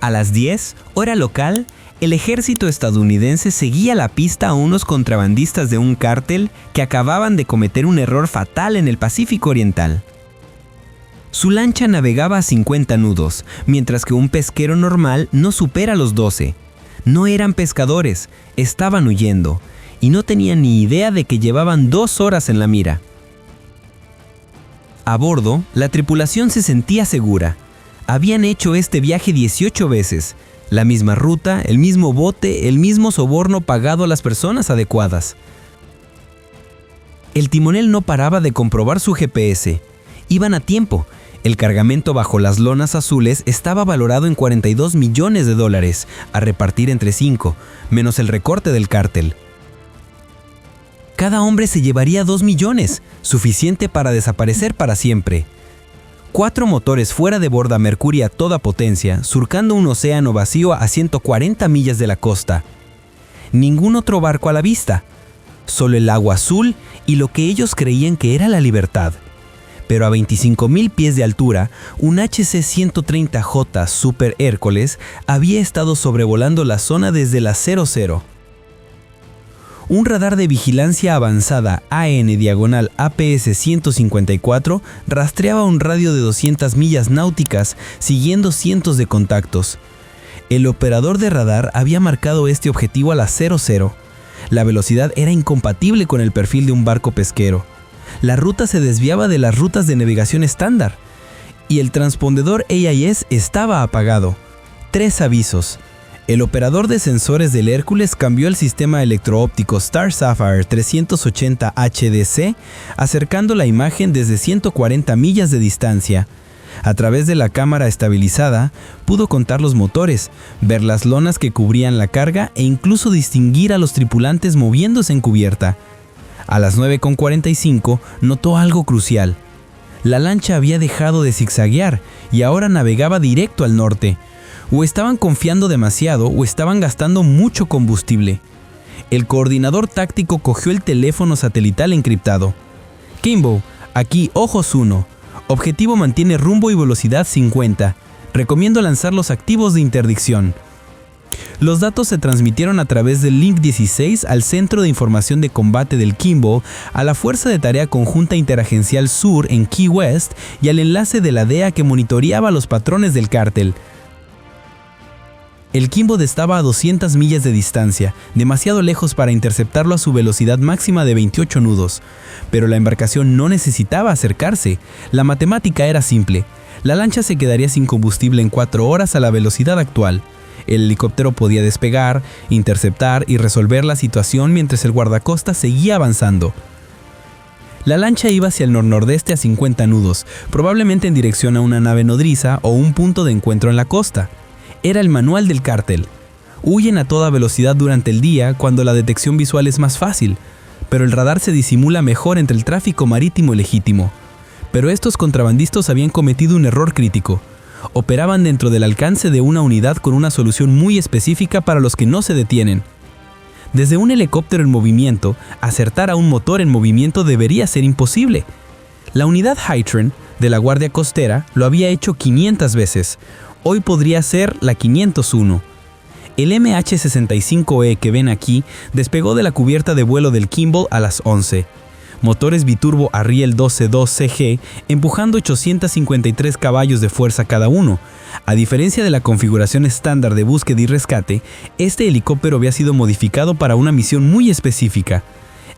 A las 10, hora local, el ejército estadounidense seguía la pista a unos contrabandistas de un cártel que acababan de cometer un error fatal en el Pacífico Oriental. Su lancha navegaba a 50 nudos, mientras que un pesquero normal no supera los 12. No eran pescadores, estaban huyendo, y no tenían ni idea de que llevaban 2 horas en la mira. A bordo, la tripulación se sentía segura. Habían hecho este viaje 18 veces, la misma ruta, el mismo bote, el mismo soborno pagado a las personas adecuadas. El timonel no paraba de comprobar su GPS. Iban a tiempo. El cargamento bajo las lonas azules estaba valorado en $42 millones, a repartir entre 5, menos el recorte del cártel. Cada hombre se llevaría 2 millones, suficiente para desaparecer para siempre. 4 motores fuera de borda Mercury a toda potencia, surcando un océano vacío a 140 millas de la costa. Ningún otro barco a la vista, solo el agua azul y lo que ellos creían que era la libertad. Pero a 25,000 pies de altura, un HC-130J Super Hércules había estado sobrevolando la zona desde la 00. Un radar de vigilancia avanzada AN/APS-154 rastreaba un radio de 200 millas náuticas siguiendo cientos de contactos. El operador de radar había marcado este objetivo a la 00. La velocidad era incompatible con el perfil de un barco pesquero. La ruta se desviaba de las rutas de navegación estándar y el transpondedor AIS estaba apagado. 3 avisos. El operador de sensores del Hércules cambió el sistema electro-óptico Star Sapphire 380 HDC, acercando la imagen desde 140 millas de distancia. A través de la cámara estabilizada, pudo contar los motores, ver las lonas que cubrían la carga e incluso distinguir a los tripulantes moviéndose en cubierta. A las 9:45 notó algo crucial. La lancha había dejado de zigzaguear y ahora navegaba directo al norte. O estaban confiando demasiado o estaban gastando mucho combustible. El coordinador táctico cogió el teléfono satelital encriptado. Kimbo, aquí Ojos 1. Objetivo mantiene rumbo y velocidad 50. Recomiendo lanzar los activos de interdicción. Los datos se transmitieron a través del Link 16 al Centro de Información de Combate del Kimbo, a la Fuerza de Tarea Conjunta Interagencial Sur en Key West y al enlace de la DEA que monitoreaba los patrones del cártel. El Kimbo estaba a 200 millas de distancia, demasiado lejos para interceptarlo a su velocidad máxima de 28 nudos. Pero la embarcación no necesitaba acercarse. La matemática era simple. La lancha se quedaría sin combustible en 4 horas a la velocidad actual. El helicóptero podía despegar, interceptar y resolver la situación mientras el guardacostas seguía avanzando. La lancha iba hacia el nor-nordeste a 50 nudos, probablemente en dirección a una nave nodriza o un punto de encuentro en la costa. Era el manual del cártel. Huyen a toda velocidad durante el día cuando la detección visual es más fácil, pero el radar se disimula mejor entre el tráfico marítimo legítimo. Pero estos contrabandistas habían cometido un error crítico. Operaban dentro del alcance de una unidad con una solución muy específica para los que no se detienen. Desde un helicóptero en movimiento, acertar a un motor en movimiento debería ser imposible. La unidad Hytran de la Guardia Costera lo había hecho 500 veces. Hoy podría ser la 501. El MH-65E que ven aquí despegó de la cubierta de vuelo del Kimball a las 11. Motores biturbo Arriel 12-2CG empujando 853 caballos de fuerza cada uno. A diferencia de la configuración estándar de búsqueda y rescate, este helicóptero había sido modificado para una misión muy específica.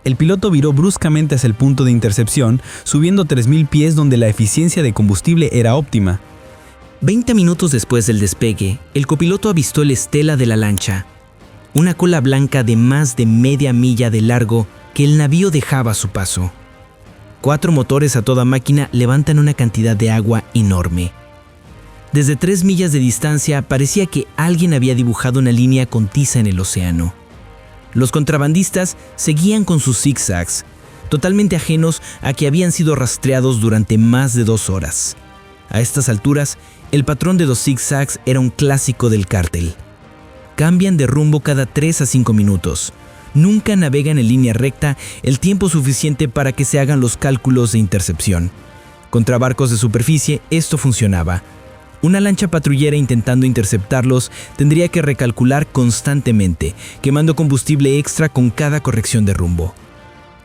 El piloto viró bruscamente hacia el punto de intercepción, subiendo 3,000 pies donde la eficiencia de combustible era óptima. 20 minutos después del despegue, el copiloto avistó el estela de la lancha, una cola blanca de más de media milla de largo que el navío dejaba a su paso. 4 motores a toda máquina levantan una cantidad de agua enorme. Desde 3 millas de distancia parecía que alguien había dibujado una línea con tiza en el océano. Los contrabandistas seguían con sus zigzags, totalmente ajenos a que habían sido rastreados durante más de 2 horas. A estas alturas, el patrón de los zigzags era un clásico del cártel. Cambian de rumbo cada 3 a 5 minutos. Nunca navegan en línea recta el tiempo suficiente para que se hagan los cálculos de intercepción. Contra barcos de superficie, esto funcionaba. Una lancha patrullera intentando interceptarlos tendría que recalcular constantemente, quemando combustible extra con cada corrección de rumbo.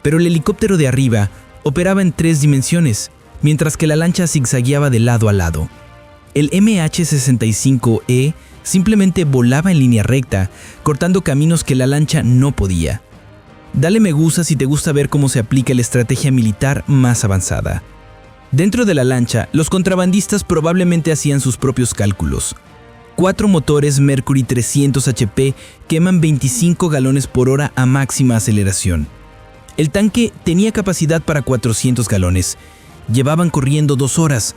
Pero el helicóptero de arriba operaba en 3 dimensiones, mientras que la lancha zigzagueaba de lado a lado. El MH-65E simplemente volaba en línea recta, cortando caminos que la lancha no podía. Dale me gusta si te gusta ver cómo se aplica la estrategia militar más avanzada. Dentro de la lancha, los contrabandistas probablemente hacían sus propios cálculos. 4 motores Mercury 300 HP queman 25 galones por hora a máxima aceleración. El tanque tenía capacidad para 400 galones. Llevaban corriendo 2 horas.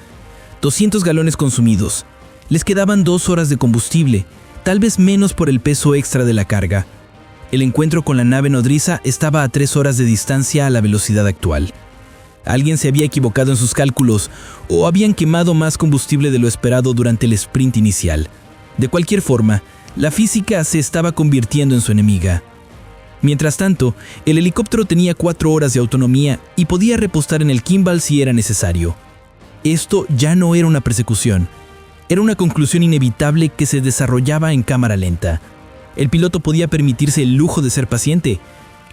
200 galones consumidos. Les quedaban 2 horas de combustible, tal vez menos por el peso extra de la carga. El encuentro con la nave nodriza estaba a 3 horas de distancia a la velocidad actual. Alguien se había equivocado en sus cálculos o habían quemado más combustible de lo esperado durante el sprint inicial. De cualquier forma, la física se estaba convirtiendo en su enemiga. Mientras tanto, el helicóptero tenía 4 horas de autonomía y podía repostar en el gimbal si era necesario. Esto ya no era una persecución. Era una conclusión inevitable que se desarrollaba en cámara lenta. El piloto podía permitirse el lujo de ser paciente.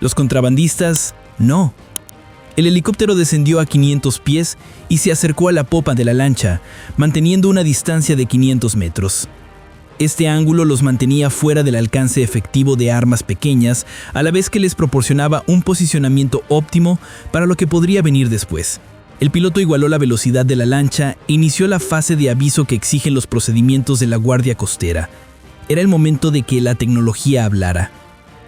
Los contrabandistas, no. El helicóptero descendió a 500 pies y se acercó a la popa de la lancha, manteniendo una distancia de 500 metros. Este ángulo los mantenía fuera del alcance efectivo de armas pequeñas, a la vez que les proporcionaba un posicionamiento óptimo para lo que podría venir después. El piloto igualó la velocidad de la lancha e inició la fase de aviso que exigen los procedimientos de la Guardia Costera. Era el momento de que la tecnología hablara.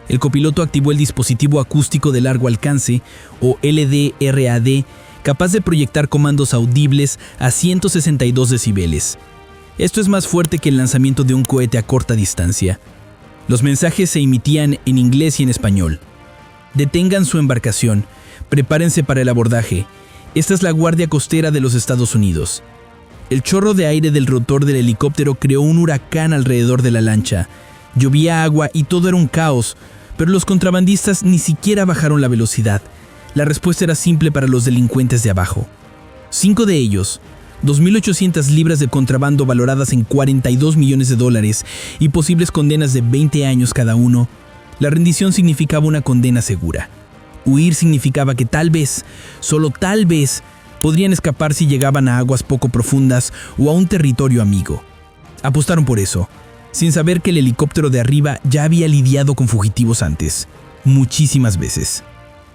El copiloto activó el dispositivo acústico de largo alcance, o LDRAD, capaz de proyectar comandos audibles a 162 decibeles. Esto es más fuerte que el lanzamiento de un cohete a corta distancia. Los mensajes se emitían en inglés y en español. Detengan su embarcación. Prepárense para el abordaje. Esta es la Guardia Costera de los Estados Unidos. El chorro de aire del rotor del helicóptero creó un huracán alrededor de la lancha. Llovía agua y todo era un caos, pero los contrabandistas ni siquiera bajaron la velocidad. La respuesta era simple para los delincuentes de abajo. 5 de ellos, 2.800 libras de contrabando valoradas en $42 millones y posibles condenas de 20 años cada uno. La rendición significaba una condena segura. Huir significaba que tal vez, solo tal vez, podrían escapar si llegaban a aguas poco profundas o a un territorio amigo. Apostaron por eso, sin saber que el helicóptero de arriba ya había lidiado con fugitivos antes, muchísimas veces.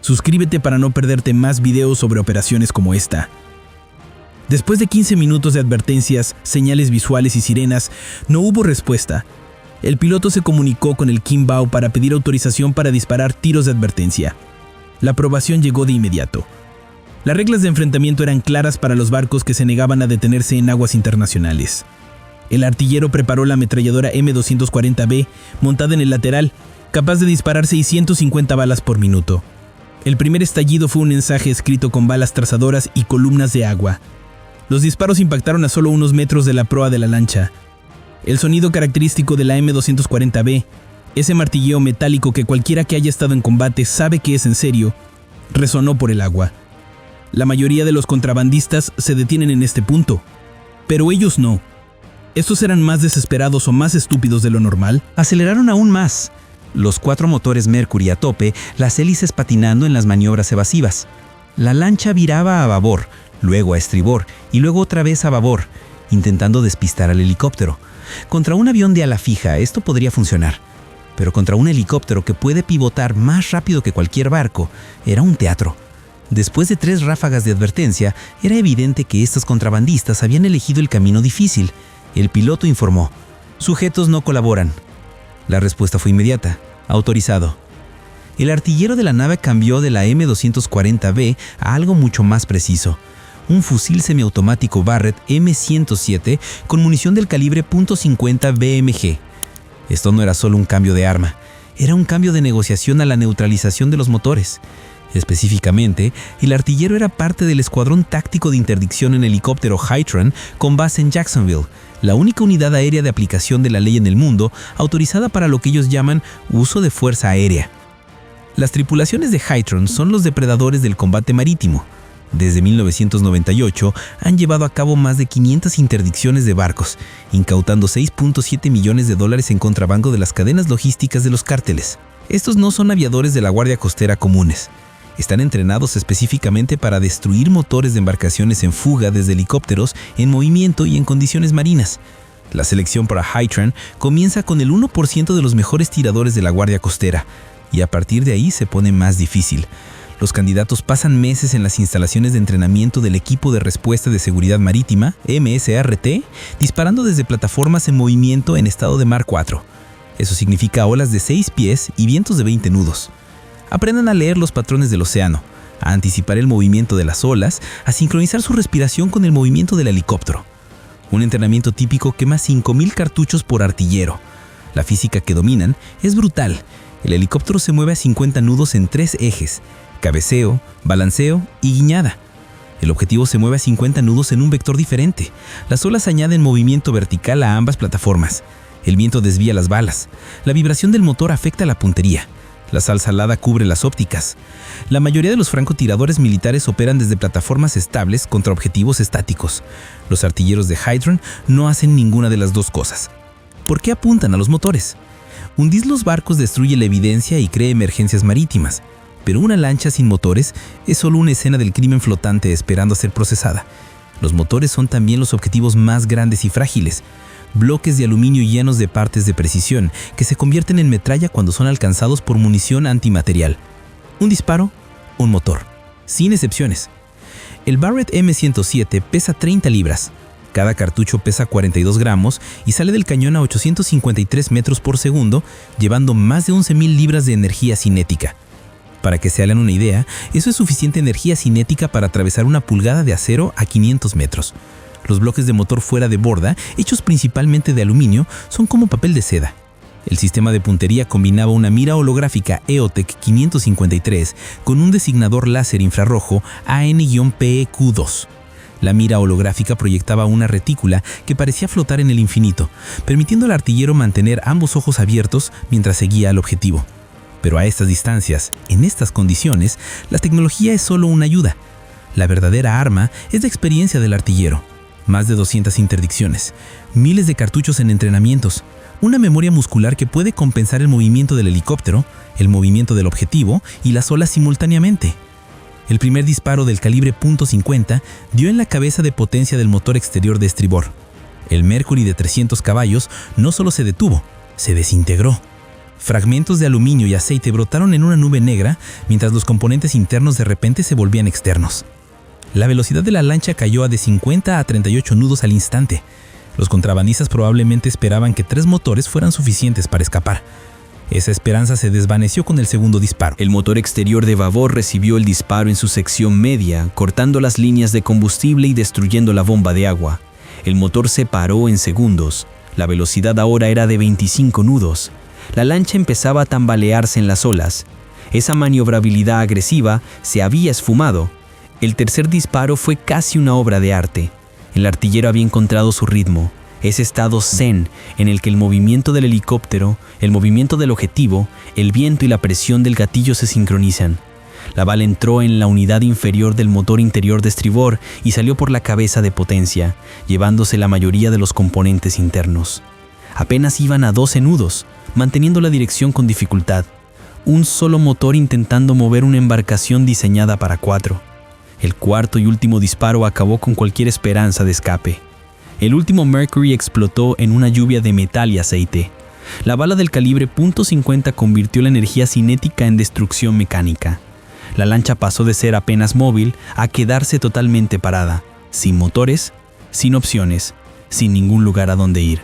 Suscríbete para no perderte más videos sobre operaciones como esta. Después de 15 minutos de advertencias, señales visuales y sirenas, no hubo respuesta. El piloto se comunicó con el Kimball para pedir autorización para disparar tiros de advertencia. La aprobación llegó de inmediato. Las reglas de enfrentamiento eran claras para los barcos que se negaban a detenerse en aguas internacionales. El artillero preparó la ametralladora M240B montada en el lateral, capaz de disparar 650 balas por minuto. El primer estallido fue un mensaje escrito con balas trazadoras y columnas de agua. Los disparos impactaron a solo unos metros de la proa de la lancha. El sonido característico de la M240B, ese martilleo metálico que cualquiera que haya estado en combate sabe que es en serio, resonó por el agua. La mayoría de los contrabandistas se detienen en este punto, pero ellos no. Estos eran más desesperados o más estúpidos de lo normal. Aceleraron aún más. Los 4 motores Mercury a tope, las hélices patinando en las maniobras evasivas. La lancha viraba a babor, luego a estribor y luego otra vez a babor, intentando despistar al helicóptero. Contra un avión de ala fija esto podría funcionar, pero contra un helicóptero que puede pivotar más rápido que cualquier barco, era un teatro. Después de 3 ráfagas de advertencia, era evidente que estos contrabandistas habían elegido el camino difícil. El piloto informó: «Sujetos no colaboran». La respuesta fue inmediata: «Autorizado». El artillero de la nave cambió de la M240B a algo mucho más preciso. Un fusil semiautomático Barrett M107 con munición del calibre .50 BMG. Esto no era solo un cambio de arma, era un cambio de negociación a la neutralización de los motores. Específicamente, el artillero era parte del escuadrón táctico de interdicción en helicóptero Hytron con base en Jacksonville, la única unidad aérea de aplicación de la ley en el mundo autorizada para lo que ellos llaman uso de fuerza aérea. Las tripulaciones de Hytron son los depredadores del combate marítimo. Desde 1998 han llevado a cabo más de 500 interdicciones de barcos, incautando $6.7 millones en contrabando de las cadenas logísticas de los cárteles. Estos no son aviadores de la Guardia Costera comunes. Están entrenados específicamente para destruir motores de embarcaciones en fuga desde helicópteros en movimiento y en condiciones marinas. La selección para Hytran comienza con el 1% de los mejores tiradores de la Guardia Costera, y a partir de ahí se pone más difícil. Los candidatos pasan meses en las instalaciones de entrenamiento del Equipo de Respuesta de Seguridad Marítima, MSRT, disparando desde plataformas en movimiento en estado de Mar 4. Eso significa olas de 6 pies y vientos de 20 nudos. Aprendan a leer los patrones del océano, a anticipar el movimiento de las olas, a sincronizar su respiración con el movimiento del helicóptero. Un entrenamiento típico quema 5,000 cartuchos por artillero. La física que dominan es brutal. El helicóptero se mueve a 50 nudos en 3 ejes: cabeceo, balanceo y guiñada. El objetivo se mueve a 50 nudos en un vector diferente. Las olas añaden movimiento vertical a ambas plataformas. El viento desvía las balas. La vibración del motor afecta la puntería. La sal salada cubre las ópticas. La mayoría de los francotiradores militares operan desde plataformas estables contra objetivos estáticos. Los artilleros de Hytran no hacen ninguna de las dos cosas. ¿Por qué apuntan a los motores? Hundir los barcos destruye la evidencia y crea emergencias marítimas. Pero una lancha sin motores es solo una escena del crimen flotante esperando a ser procesada. Los motores son también los objetivos más grandes y frágiles. Bloques de aluminio llenos de partes de precisión que se convierten en metralla cuando son alcanzados por munición antimaterial. Un disparo, un motor. Sin excepciones. El Barrett M107 pesa 30 libras. Cada cartucho pesa 42 gramos y sale del cañón a 853 metros por segundo, llevando más de 11,000 libras de energía cinética. Para que se hagan una idea, eso es suficiente energía cinética para atravesar una pulgada de acero a 500 metros. Los bloques de motor fuera de borda, hechos principalmente de aluminio, son como papel de seda. El sistema de puntería combinaba una mira holográfica EOTech 553 con un designador láser infrarrojo AN-PEQ2. La mira holográfica proyectaba una retícula que parecía flotar en el infinito, permitiendo al artillero mantener ambos ojos abiertos mientras seguía al objetivo. Pero a estas distancias, en estas condiciones, la tecnología es solo una ayuda. La verdadera arma es la experiencia del artillero. Más de 200 interdicciones, miles de cartuchos en entrenamientos, una memoria muscular que puede compensar el movimiento del helicóptero, el movimiento del objetivo y las olas simultáneamente. El primer disparo del calibre .50 dio en la cabeza de potencia del motor exterior de estribor. El Mercury de 300 caballos no solo se detuvo, se desintegró. Fragmentos de aluminio y aceite brotaron en una nube negra mientras los componentes internos de repente se volvían externos. La velocidad de la lancha cayó a de 50 a 38 nudos al instante. Los contrabandistas probablemente esperaban que 3 motores fueran suficientes para escapar. Esa esperanza se desvaneció con el segundo disparo. El motor exterior de babor recibió el disparo en su sección media, cortando las líneas de combustible y destruyendo la bomba de agua. El motor se paró en segundos. La velocidad ahora era de 25 nudos. La lancha empezaba a tambalearse en las olas. Esa maniobrabilidad agresiva se había esfumado. El tercer disparo fue casi una obra de arte. El artillero había encontrado su ritmo, ese estado zen en el que el movimiento del helicóptero, el movimiento del objetivo, el viento y la presión del gatillo se sincronizan. La bala entró en la unidad inferior del motor interior de estribor y salió por la cabeza de potencia, llevándose la mayoría de los componentes internos. Apenas iban a 12 nudos, manteniendo la dirección con dificultad. Un solo motor intentando mover una embarcación diseñada para 4. El cuarto y último disparo acabó con cualquier esperanza de escape. El último Mercury explotó en una lluvia de metal y aceite. La bala del calibre .50 convirtió la energía cinética en destrucción mecánica. La lancha pasó de ser apenas móvil a quedarse totalmente parada, sin motores, sin opciones, sin ningún lugar a donde ir.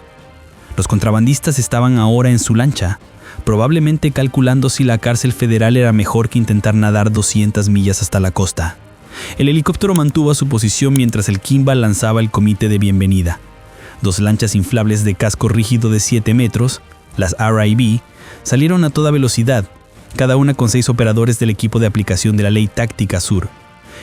Los contrabandistas estaban ahora en su lancha, probablemente calculando si la cárcel federal era mejor que intentar nadar 200 millas hasta la costa. El helicóptero mantuvo su posición mientras el Kimball lanzaba el comité de bienvenida. 2 lanchas inflables de casco rígido de 7 metros, las RIB, salieron a toda velocidad, cada una con 6 operadores del equipo de aplicación de la Ley Táctica Sur.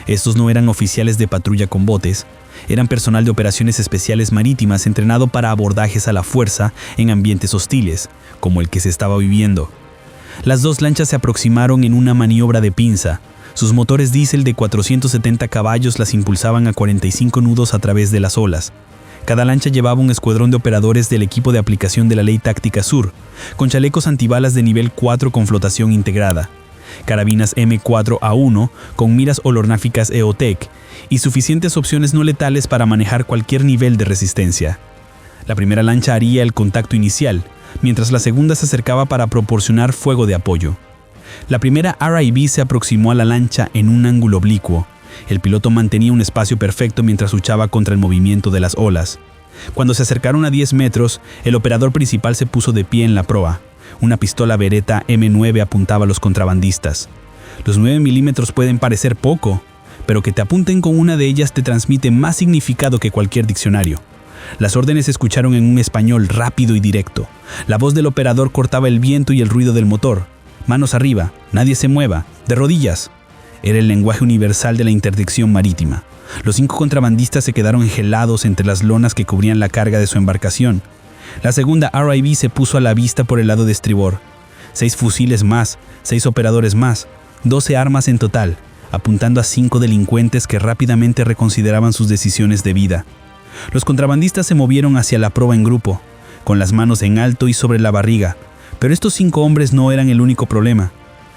Estos no eran oficiales de patrulla con botes, eran personal de operaciones especiales marítimas entrenado para abordajes a la fuerza en ambientes hostiles, como el que se estaba viviendo. Las 2 lanchas se aproximaron en una maniobra de pinza. Sus motores diésel de 470 caballos las impulsaban a 45 nudos a través de las olas. Cada lancha llevaba un escuadrón de operadores del equipo de aplicación de la Ley Táctica Sur, con chalecos antibalas de nivel 4 con flotación integrada, carabinas M4A1 con miras holográficas EOTech y suficientes opciones no letales para manejar cualquier nivel de resistencia. La primera lancha haría el contacto inicial, mientras la segunda se acercaba para proporcionar fuego de apoyo. La primera RIB se aproximó a la lancha en un ángulo oblicuo. El piloto mantenía un espacio perfecto mientras luchaba contra el movimiento de las olas. Cuando se acercaron a 10 metros, el operador principal se puso de pie en la proa. Una pistola Beretta M9 apuntaba a los contrabandistas. Los 9 milímetros pueden parecer poco, pero que te apunten con una de ellas te transmite más significado que cualquier diccionario. Las órdenes se escucharon en un español rápido y directo. La voz del operador cortaba el viento y el ruido del motor. Manos arriba, nadie se mueva, de rodillas. Era el lenguaje universal de la interdicción marítima. Los 5 contrabandistas se quedaron gelados entre las lonas que cubrían la carga de su embarcación. La segunda RIB se puso a la vista por el lado de estribor. 6 fusiles más, 6 operadores más, 12 armas en total, apuntando a 5 delincuentes que rápidamente reconsideraban sus decisiones de vida. Los contrabandistas se movieron hacia la proa en grupo, con las manos en alto y sobre la barriga, pero estos 5 hombres no eran el único problema.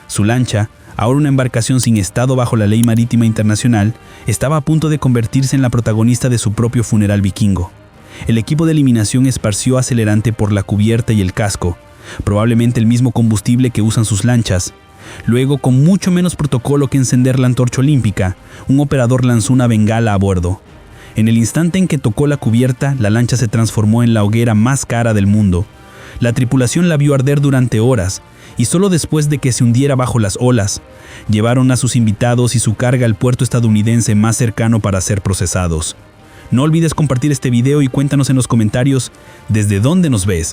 Su lancha, ahora una embarcación sin estado bajo la ley marítima internacional, estaba a punto de convertirse en la protagonista de su propio funeral vikingo. El equipo de eliminación esparció acelerante por la cubierta y el casco, probablemente el mismo combustible que usan sus lanchas. Luego, con mucho menos protocolo que encender la antorcha olímpica, un operador lanzó una bengala a bordo. En el instante en que tocó la cubierta, la lancha se transformó en la hoguera más cara del mundo. La tripulación la vio arder durante horas, y solo después de que se hundiera bajo las olas, llevaron a sus invitados y su carga al puerto estadounidense más cercano para ser procesados. No olvides compartir este video y cuéntanos en los comentarios desde dónde nos ves.